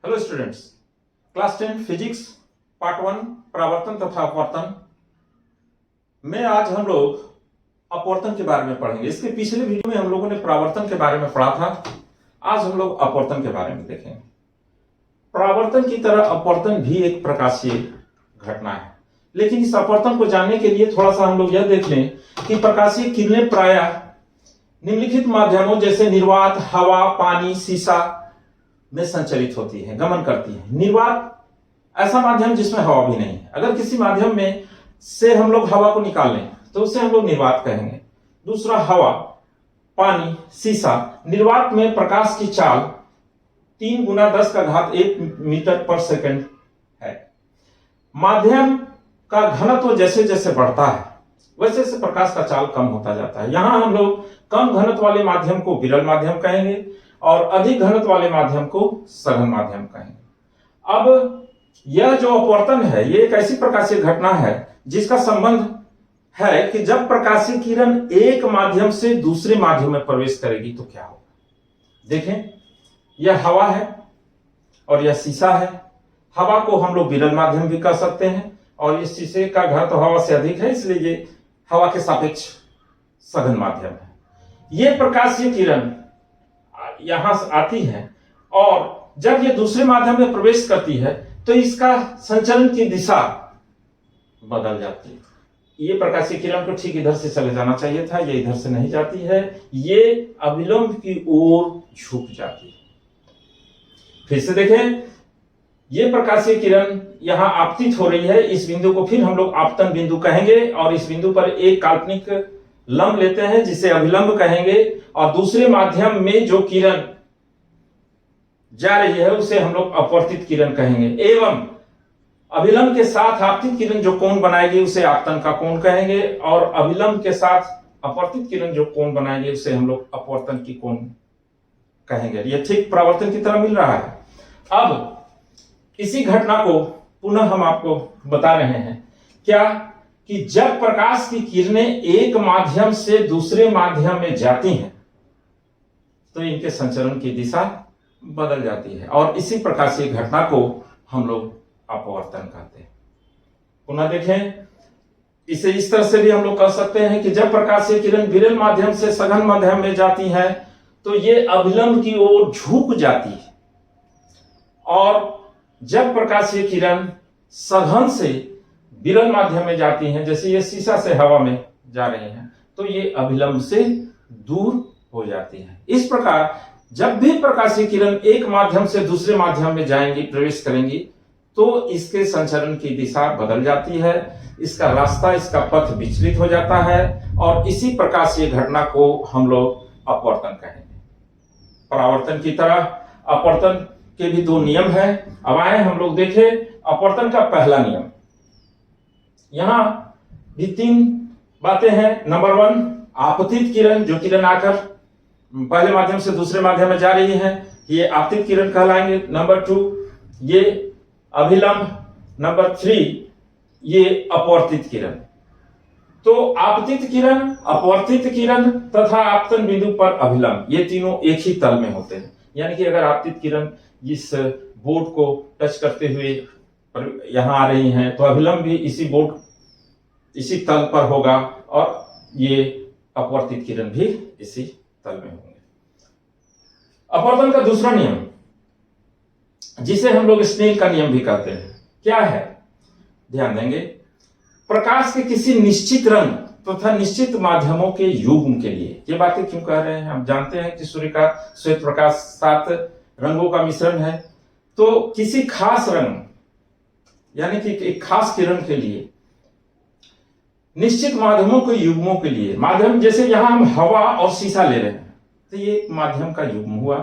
Hello students, class 10 physics part 1 परावर्तन तथा अपवर्तन में आज हम लोग अपवर्तन के बारे में पढ़ेंगे। इसके पिछले वीडियो में हम लोगों ने परावर्तन के बारे में पढ़ा था। आज हम लोग अपवर्तन के बारे में देखेंगे। परावर्तन की तरह अपवर्तन भी एक प्रकाशीय घटना है, लेकिन इस अपवर्तन को जानने के लिए थोड़ा सा हम लोग यह देख लें कि प्रकाशीय किरणें प्रायः निम्नलिखित माध्यमों जैसे निर्वात, हवा, पानी, शीशा में संचरित होती है, गमन करती है। निर्वात ऐसा माध्यम जिसमें हवा भी नहीं है। अगर किसी माध्यम में से हम लोग हवा को निकाल लें तो उसे हम लोग निर्वात कहेंगे। दूसरा हवा, पानी, शीशा। निर्वात में प्रकाश की चाल 3 गुना 10 का घात 1 मीटर पर सेकंड है। माध्यम का घनत्व जैसे जैसे बढ़ता है वैसे वैसे प्रकाश का चाल कम होता जाता है। यहां हम लोग कम घनत्व वाले माध्यम को विरल माध्यम कहेंगे और अधिक घनत्व वाले माध्यम को सघन माध्यम कहेंगे। अब यह जो अपवर्तन है ये एक ऐसी प्रकाशीय घटना है जिसका संबंध है कि जब प्रकाशीय किरण एक माध्यम से दूसरे माध्यम में प्रवेश करेगी तो क्या होगा। देखें, यह हवा है और यह शीशा है। हवा को हम लोग विरल माध्यम भी कह सकते हैं और इस शीशे का घनत्व हवा से अधिक है, इसलिए ये हवा के सापेक्ष सघन माध्यम है। ये प्रकाशीय किरण यहां से आती है और जब ये दूसरे माध्यम में प्रवेश करती है तो इसका संचलन की दिशा बदल जाती है। ये प्रकाशीय किरण को ठीक इधर से चले जाना चाहिए था, ये इधर से नहीं जाती है, ये अभिलंब की ओर झुक जाती है। फिर से देखें, ये प्रकाशीय किरण यहां आपतित हो रही है। इस बिंदु को फिर हम लोग आपतन बिंदु कहेंगे और इस बिंदु पर एक काल्पनिक लंब लेते हैं जिसे अभिलंब कहेंगे और दूसरे माध्यम में जो किरण जा रही है उसे हम लोग अपवर्तित किरण कहेंगे। एवं अभिलंब के साथ आपतित किरण जो कोण बनाएगी उसे आपतन का कोण कहेंगे और अभिलंब के साथ अपवर्तित किरण जो कोण बनाएगी उसे हम लोग अपवर्तन की कोण कहेंगे। यह ठीक परावर्तन की तरह मिल रहा है। अब इसी घटना को पुनः हम आपको बता रहे हैं क्या कि जब प्रकाश की किरणें एक माध्यम से दूसरे माध्यम में जाती हैं तो इनके संचरण की दिशा बदल जाती है और इसी प्रकाशीय घटना को हम लोग अपवर्तन कहते हैं। पुनः देखें, इसे इस तरह से भी हम लोग कह सकते हैं कि जब प्रकाशीय किरण विरल माध्यम से सघन माध्यम में जाती है तो ये अभिलंब की ओर झुक जाती है और जब प्रकाशीय किरण सघन से विरल माध्यम में जाती हैं, जैसे ये शीशा से हवा में जा रही हैं, तो ये अभिलंब से दूर हो जाती है। इस प्रकार जब भी प्रकाशीय किरण एक माध्यम से दूसरे माध्यम में जाएंगी, प्रवेश करेंगी, तो इसके संचरण की दिशा बदल जाती है, इसका रास्ता, इसका पथ विचलित हो जाता है और इसी प्रकाशीय घटना को हम लोग अपवर्तन कहेंगे। परावर्तन की तरह अपवर्तन के भी 2 नियम हैं। अब आए हम लोग देखें अपवर्तन का पहला नियम। यहां भी 3 बातें हैं। नंबर 1, आपतित किरण, जो किरण आकर पहले माध्यम से दूसरे माध्यम में जा रही है, ये आपतित किरण कहलाएंगे। नंबर 2, ये अभिलंब। नंबर 3, ये अपवर्तित किरण। तो आपतित किरण, अपवर्तित किरण तथा आपतन बिंदु पर अभिलंब, ये तीनों एक ही तल में होते हैं। यानी कि अगर आपतित किरण इस बोर्ड को टच करते हुए यहां आ रही हैं तो अभिलंब भी इसी तल पर होगा और ये अपवर्तित किरण भी इसी तल में होंगे। अपवर्तन का दूसरा नियम, जिसे हम लोग स्नेल का नियम भी कहते हैं, क्या है? ध्यान देंगे, प्रकाश के किसी निश्चित रंग तथा निश्चित माध्यमों के युग्म के लिए। ये बातें क्यों कह रहे हैं? हम जानते हैं कि सूर्य का श्वेत प्रकाश 7 रंगों का मिश्रण है, तो किसी खास रंग यानी कि एक खास किरण के लिए निश्चित माध्यमों के युग्मों के लिए, माध्यम जैसे यहां हम हवा और शीशा ले रहे हैं तो ये माध्यम का युग्म हुआ,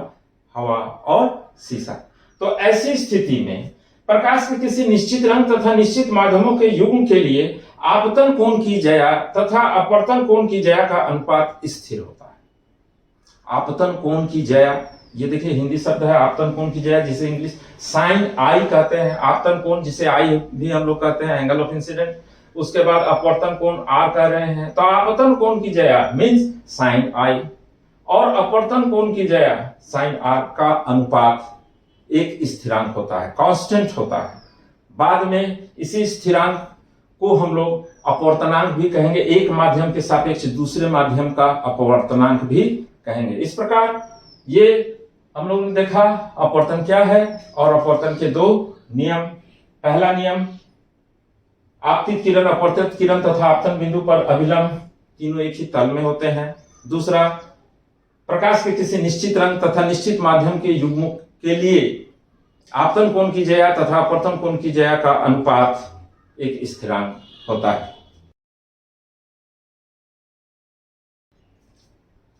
हवा और शीशा। तो ऐसी स्थिति में प्रकाश के किसी निश्चित रंग तथा निश्चित माध्यमों के युग्म के लिए आपतन कोण की ज्या तथा अपवर्तन कोण की ज्या का अनुपात स्थिर होता है। आपतन कोण की ज्या, ये देखिए हिंदी शब्द है आपतन कोण की ज्या, जिसे इंग्लिश साइन आई कहते हैं। आपतन कोण जिसे आई भी हम लोग कहते हैं, एंगल ऑफ इंसिडेंट। उसके बाद अपवर्तन कोण आर कह रहे हैं। तो आपतन कोण की ज्या मींस साइन आई और अपवर्तन कोण की ज्या साइन आर का अनुपात एक स्थिरांक होता है, कांस्टेंट होता है। बाद में इसी स्थिरांक को हम लोग अपवर्तनांक भी कहेंगे, एक माध्यम के सापेक्ष दूसरे माध्यम का अपवर्तनांक भी कहेंगे। इस प्रकार ये हम लोगों ने देखा अपवर्तन क्या है और अपवर्तन के दो नियम। पहला नियम, आपतित किरण, अपवर्तित किरण तथा आपतन बिंदु पर अभिलंब तीनों एक ही तल में होते हैं। दूसरा, प्रकाश के किसी निश्चित रंग तथा निश्चित माध्यम के युग्म के लिए आपतन कोण की ज्या तथा अपवर्तन कोण की ज्या का अनुपात एक स्थिरांक होता है।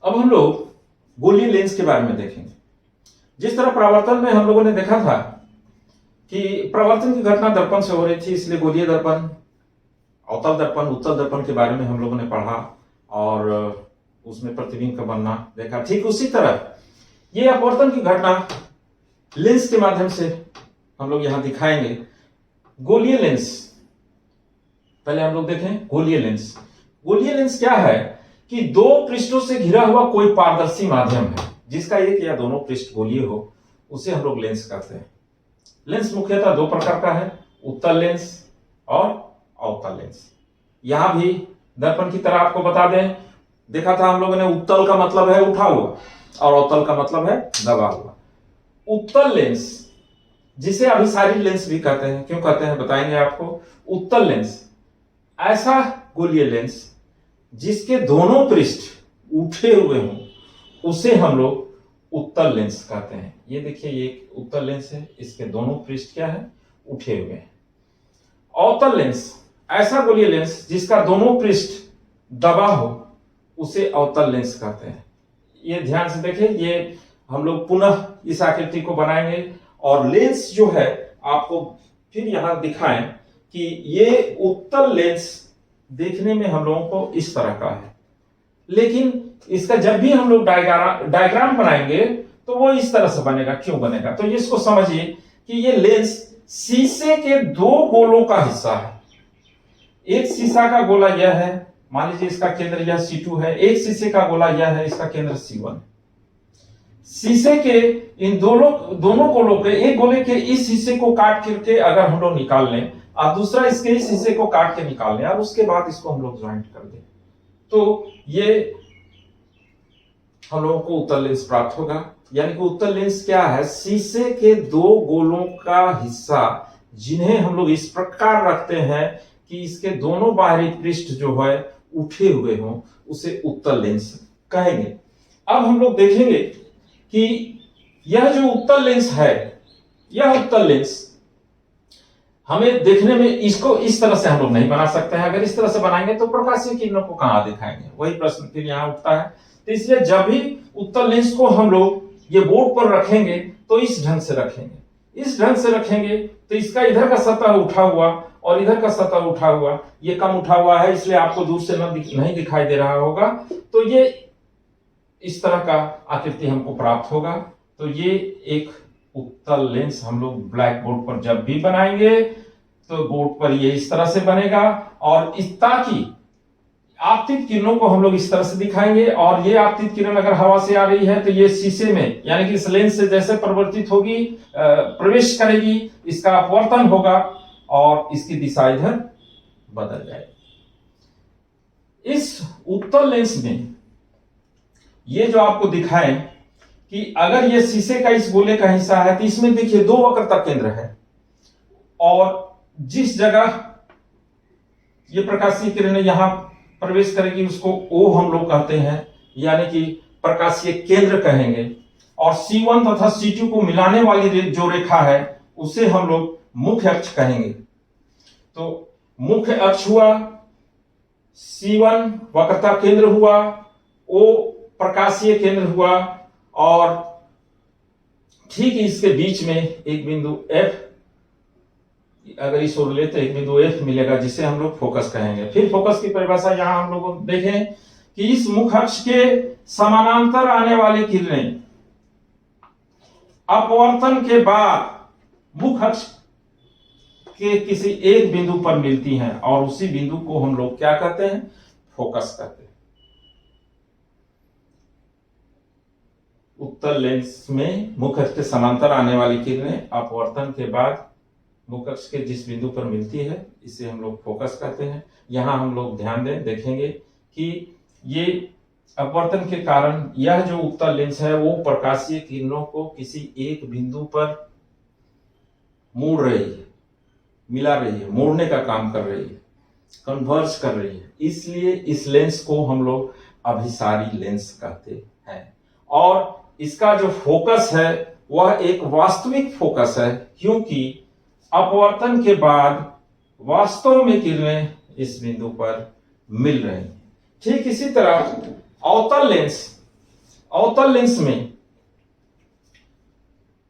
अब हम लोग गोलीय लेंस के बारे में देखेंगे। जिस तरह परावर्तन में हम लोगों ने देखा था कि परावर्तन की घटना दर्पण से हो रही थी, इसलिए गोलीय दर्पण, अवतल दर्पण, उत्तल दर्पण के बारे में हम लोगों ने पढ़ा और उसमें प्रतिबिंब का बनना देखा। ठीक उसी तरह ये अपवर्तन की घटना लेंस के माध्यम से हम लोग यहां दिखाएंगे। गोलीय लेंस पहले हम लोग देखें। गोलीय लेंस, गोलीय लेंस क्या है कि दो पृष्ठों से घिरा हुआ कोई पारदर्शी माध्यम है जिसका एक या दोनों पृष्ठ गोलीय हो, उसे हम लोग लेंस कहते हैं। लेंस मुख्यतः दो प्रकार का है, उत्तल लेंस और अवतल लेंस। यहां भी दर्पण की तरह आपको बता दें, देखा था हम लोगों ने, उत्तल का मतलब है उठा हुआ और अवतल का मतलब है दबा हुआ। उत्तल लेंस, जिसे अभिसारी लेंस भी कहते हैं, क्यों कहते हैं बताएंगे आपको। उत्तल लेंस ऐसा गोलीय लेंस जिसके दोनों पृष्ठ उठे हुए हों, उसे हम लोग उत्तल लेंस कहते हैं। ये देखिए, ये एक उत्तल लेंस है, इसके दोनों पृष्ठ क्या है, उठे हुए हैं। अवतल लेंस ऐसा गोलीय लेंस जिसका दोनों पृष्ठ दबा हो, उसे अवतल लेंस कहते हैं। ये ध्यान से देखिए, ये हम लोग पुनः इस आकृति को बनाएंगे और लेंस जो है आपको फिर यहां दिखाएं कि ये उत्तल लेंस देखने में हम लोगों को इस तरह का है, लेकिन इसका जब भी हम लोग डायग्राम बनाएंगे तो वो इस तरह से बनेगा। क्यों बनेगा, तो इसको समझिए कि ये लेंस शीशे के दो गोलों का हिस्सा है। एक शीशा का गोला यह है, मान लीजिए इसका केंद्र यह C2 है, एक शीशे का गोला यह है, इसका केंद्र C1। शीशे के इन दोनों गोलों के, एक गोले के इस हिस्से को काट करके अगर हम लोग निकाल लें और दूसरा इसके इस हिस्से को काट के निकाल लें और उसके बाद इसको हम लोग ज्वाइंट कर दें, तो ये हम लोगों को उत्तल लेंस प्राप्त होगा। यानी कि उत्तल लेंस क्या है, शीशे के दो गोलों का हिस्सा जिन्हें हम लोग इस प्रकार रखते हैं कि इसके दोनों बाहरी पृष्ठ जो है उठे हुए हों, उसे उत्तल लेंस कहेंगे। अब हम लोग देखेंगे कि यह जो उत्तल लेंस है, यह उत्तल लेंस हमें देखने में इसको इस तरह से हम लोग नहीं बना सकते हैं। अगर इस तरह से बनाएंगे तो प्रकाशीय किरणों को कहां दिखाएंगे, वही प्रश्न फिर यहां उठता है। तो इसलिए जब भी उत्तल लेंस को हम लोग ये बोर्ड पर रखेंगे तो इस ढंग से रखेंगे। इस ढंग से रखेंगे तो इसका इधर का सतह उठा हुआ और इधर का सतह उठा हुआ, ये कम उठा हुआ है इसलिए आपको दूर से नहीं दिखाई दे रहा होगा। तो ये इस तरह का आकृति हमको प्राप्त होगा। तो ये एक उत्तल लेंस हम लोग ब्लैक बोर्ड पर जब भी बनाएंगे तो बोर्ड पर ये इस तरह से बनेगा और ताकि आपतित किरणों को हम लोग इस तरह से दिखाएंगे। और ये आपतित किरण अगर हवा से आ रही है तो ये शीशे में, यानी कि इस लेंस से जैसे परिवर्तित होगी, प्रवेश करेगी, इसका अपवर्तन होगा और इसकी दिशा इधर बदल जाएगी। इस उत्तल लेंस में ये जो आपको दिखाएं कि अगर ये शीशे का इस गोले का हिस्सा है तो इसमें देखिए दो वक्रता केंद्र है और जिस जगह ये प्रकाशीय किरणें यहां प्रवेश करेगी उसको O हम लोग कहते हैं, यानी कि प्रकाशीय केंद्र कहेंगे। और C1 तथा C2 को मिलाने वाली जो रेखा है उसे हम लोग मुख्य अक्ष कहेंगे। तो मुख्य अक्ष हुआ, C1 वक्रता केंद्र हुआ, O प्रकाशीय केंद्र हुआ और ठीक इसके बीच में एक बिंदु F, अगर इस ओर ले तो एक बिंदु F मिलेगा जिसे हम लोग फोकस कहेंगे। फिर फोकस की परिभाषा यहां हम लोग देखें कि इस मुख्य अक्ष के समानांतर आने वाली किरणें अपवर्तन के बाद मुख्य अक्ष के किसी एक बिंदु पर मिलती हैं और उसी बिंदु को हम लोग क्या कहते हैं, फोकस कहते हैं। उत्तल लेंस में मुख्य अक्ष के समांतर आने वाली किरणें अपवर्तन के बाद मुख्य अक्ष के जिस बिंदु पर मिलती है इसे हम लोग फोकस कहते हैं। यहाँ हम लोग ध्यान देखेंगे कि ये अपवर्तन के कारण यह जो उत्तल लेंस है वो प्रकाशीय किरणों को किसी एक बिंदु पर मोड़ रही है, मिला रही है, मोड़ने का काम कर रही है, कन्वर्ज कर रही है। इसलिए इस लेंस को हम लोग अभिसारी लेंस कहते हैं। और इसका जो फोकस है वह एक वास्तविक फोकस है, क्योंकि अपवर्तन के बाद वास्तव में किरणें इस बिंदु पर मिल रही हैं। ठीक इसी तरह अवतल लेंस में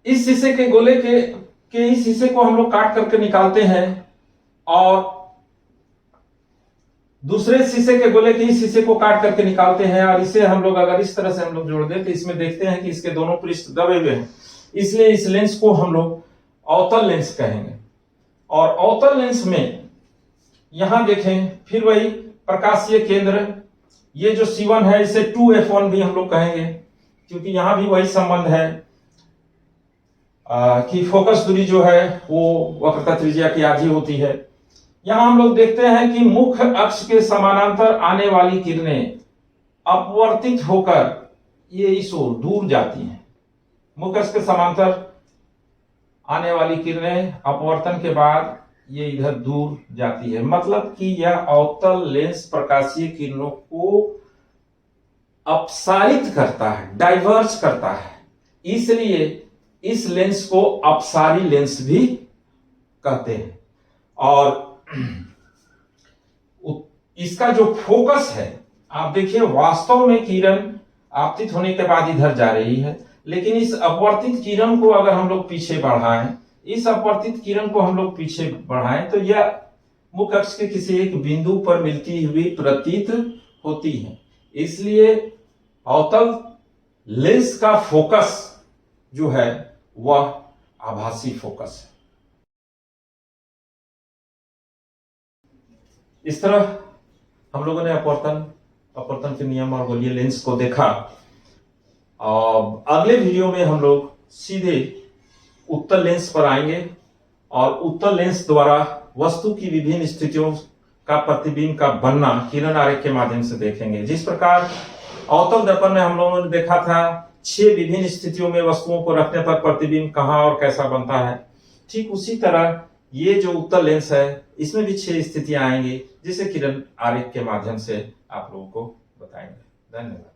इस शीशे के गोले के इस हिस्से को हम लोग काट करके निकालते हैं और दूसरे शीशे के गोले के इस हिस्से को काट करके निकालते हैं, और इसे हम लोग अगर इस तरह से हम लोग जोड़ दें तो इसमें देखते हैं कि इसके दोनों पृष्ठ दबे हुए हैं। इसलिए इस लेंस को हम लोग अवतल लेंस कहेंगे। और अवतल लेंस में यहां देखें फिर वही प्रकाशीय केंद्र, ये जो C1 है इसे 2f1 भी हम लोग कहेंगे, क्योंकि यहां भी वही संबंध है कि फोकस दूरी जो है वो वक्रता त्रिज्या की आधी होती है। यहां हम लोग देखते हैं कि मुख्य अक्ष के समानांतर आने वाली किरणें अपवर्तित होकर ये इस ओर दूर जाती हैं। मुख्य अक्ष के समांतर आने वाली किरणें अपवर्तन के बाद ये इधर दूर जाती है, मतलब कि यह अवतल लेंस प्रकाशीय किरणों को अपसारित करता है, डाइवर्ज करता है। इसलिए इस लेंस को अपसारी लेंस भी कहते हैं। और इसका जो फोकस है आप देखिए, वास्तव में किरण आपतित होने के बाद इधर जा रही है, लेकिन इस अपवर्तित किरण को अगर हम लोग पीछे बढ़ाएं, इस अपवर्तित किरण को हम लोग पीछे बढ़ाएं तो यह मुख्य अक्ष के किसी एक बिंदु पर मिलती हुई प्रतीत होती है। इसलिए अवतल लेंस का फोकस जो है वह आभासी फोकस है। इस तरह हम लोगों ने अपवर्तन के नियम और गोलीय लेंस को देखा। अगले वीडियो में हम लोग सीधे उत्तल लेंस पर आएंगे और उत्तल लेंस द्वारा वस्तु की विभिन्न स्थितियों का प्रतिबिंब का बनना किरण आरेख के माध्यम से देखेंगे। जिस प्रकार अवतल दर्पण में हम लोगों ने देखा था 6 विभिन्न स्थितियों में वस्तुओं को रखने पर प्रतिबिंब कहां और कैसा बनता है, ठीक उसी तरह ये जो उत्तल लेंस है इसमें भी 6 स्थितियां आएंगी, जिसे किरण आरेख के माध्यम से आप लोगों को बताएंगे। धन्यवाद।